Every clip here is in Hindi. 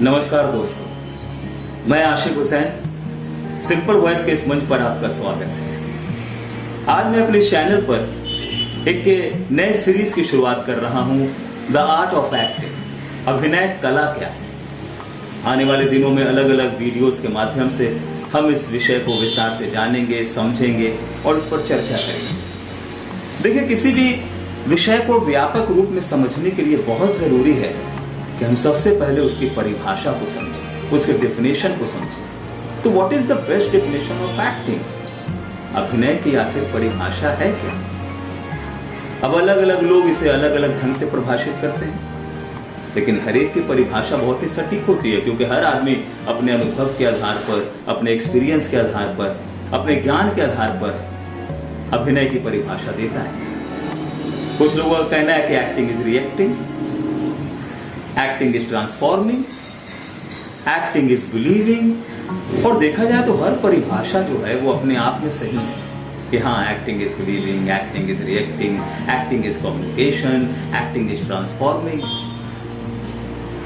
नमस्कार दोस्तों, मैं आशिक हुसैन सिंपल वॉइस के इस मंच पर आपका स्वागत है। आज मैं अपने चैनल पर एक नए सीरीज की शुरुआत कर रहा हूं, द आर्ट ऑफ एक्टिंग, अभिनय कला क्या है। आने वाले दिनों में अलग अलग वीडियोस के माध्यम से हम इस विषय को विस्तार से जानेंगे, समझेंगे और इस पर चर्चा करेंगे। देखिए, किसी भी विषय को व्यापक रूप में समझने के लिए बहुत जरूरी है कि हम सबसे पहले उसकी परिभाषा को समझें, उसके डेफिनेशन को समझें। तो what is the best definition of acting? अभिनय की आखिर परिभाषा है क्या? अब अलग अलग लोग इसे अलग अलग ढंग से परिभाषित करते हैं, लेकिन हर एक की परिभाषा बहुत ही सटीक होती है, क्योंकि हर आदमी अपने अनुभव के आधार पर, अपने एक्सपीरियंस के आधार पर, अपने ज्ञान के आधार पर अभिनय की परिभाषा देता है। कुछ लोगों का कहना है कि acting is reacting, acting is transforming, acting is believing. और देखा जाए तो हर परिभाषा जो है वो अपने आप में सही है कि हाँ, acting is believing, acting is reacting, acting is communication, acting is transforming.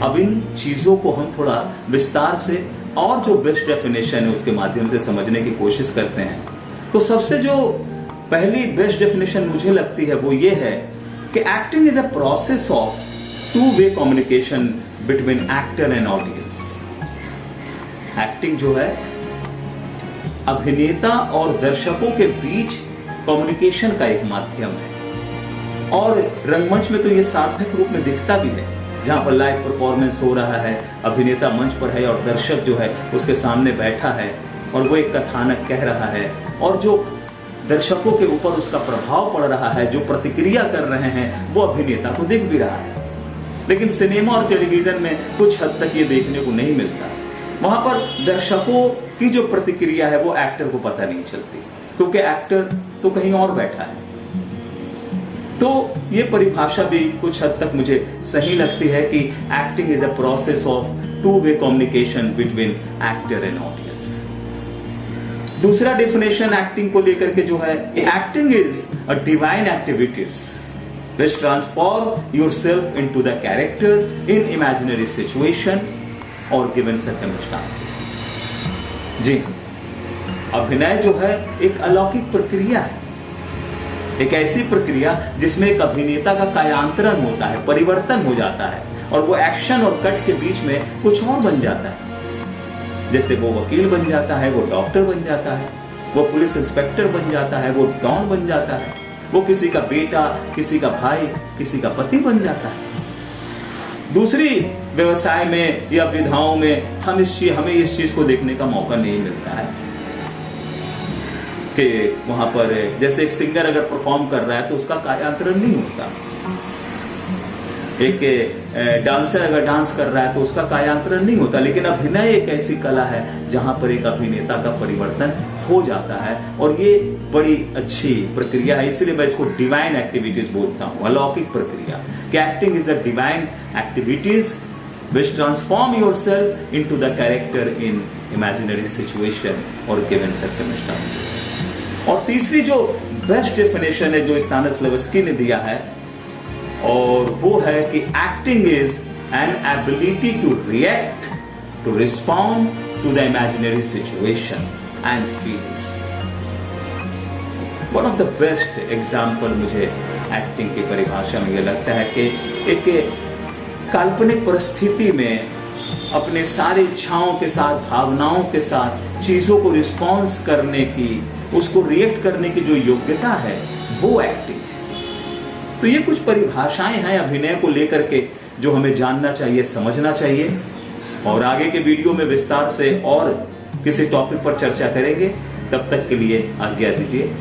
अब इन चीजों को हम थोड़ा विस्तार से और जो बेस्ट डेफिनेशन है उसके माध्यम से समझने की कोशिश करते हैं। तो सबसे जो पहली बेस्ट डेफिनेशन मुझे लगती है वो ये है कि acting is a process of two-way communication between actor and audience. Acting जो है अभिनेता और दर्शकों के बीच कम्युनिकेशन का एक माध्यम है, और रंगमंच में तो ये सार्थक रूप में दिखता भी है, जहां पर लाइव परफॉर्मेंस हो रहा है, अभिनेता मंच पर है और दर्शक जो है उसके सामने बैठा है और वो एक कथानक कह रहा है, और जो दर्शकों के ऊपर उसका प्रभाव पड़ रहा है, जो प्रतिक्रिया कर रहे हैं, वो अभिनेता को दिख भी रहा है। लेकिन सिनेमा और टेलीविजन में कुछ हद तक ये देखने को नहीं मिलता। वहां पर दर्शकों की जो प्रतिक्रिया है वो एक्टर को पता नहीं चलती, क्योंकि एक्टर तो कहीं और बैठा है। तो ये परिभाषा भी कुछ हद तक मुझे सही लगती है कि acting is a process of two-way communication between actor and audience. दूसरा डेफिनेशन एक्टिंग को लेकर के जो है, acting is a divine activities which transform yourself into the character in imaginary situation or given circumstances। जी, अभिनय जो है एक अलौकिक प्रक्रिया है, एक ऐसी प्रक्रिया जिसमें एक अभिनेता का कायांतरण होता है, परिवर्तन हो जाता है, और वो एक्शन और कट के बीच में कुछ और बन जाता है। जैसे वो वकील बन जाता है, वो डॉक्टर बन जाता है, वो पुलिस इंस्पेक्टर बन जाता है, वो डॉन बन जाता है, वो किसी का बेटा, किसी का भाई, किसी का पति बन जाता है। दूसरी व्यवसाय में या विधाओं में हमें इस चीज को देखने का मौका नहीं मिलता है कि वहां पर जैसे एक सिंगर अगर परफॉर्म कर रहा है तो उसका कायांतरण नहीं होता, एक डांसर अगर डांस कर रहा है तो उसका कायांतरण नहीं होता। लेकिन अभिनय एक ऐसी कला है जहां पर एक अभिनेता का परिवर्तन हो जाता है, और ये बड़ी अच्छी प्रक्रिया है। इसलिए मैं इसको डिवाइन एक्टिविटीज बोलता हूं, अलौकिक प्रक्रिया। कि acting is a divine activities which transform yourself into the character in imaginary situation or given circumstances। और तीसरी जो बेस्ट डेफिनेशन है जो स्टानिस्लावस्की ने दिया है, और वो है कि acting is an ability to react, to respond to the imaginary situation and feelings. One of the best example मुझे एक्टिंग की परिभाषा में यह लगता है कि एक काल्पनिक परिस्थिति में अपने सारी इच्छाओं के साथ, भावनाओं के साथ चीजों को रिस्पॉन्स करने की, उसको रिएक्ट करने की जो योग्यता है, वो एक्टिंग है। तो ये कुछ परिभाषाएं हैं अभिनय को लेकर के जो हमें जानना चाहिए, समझना चाहिए, और आगे के वीडियो में विस्तार से और किसी टॉपिक पर चर्चा करेंगे। तब तक के लिए आज्ञा दीजिए।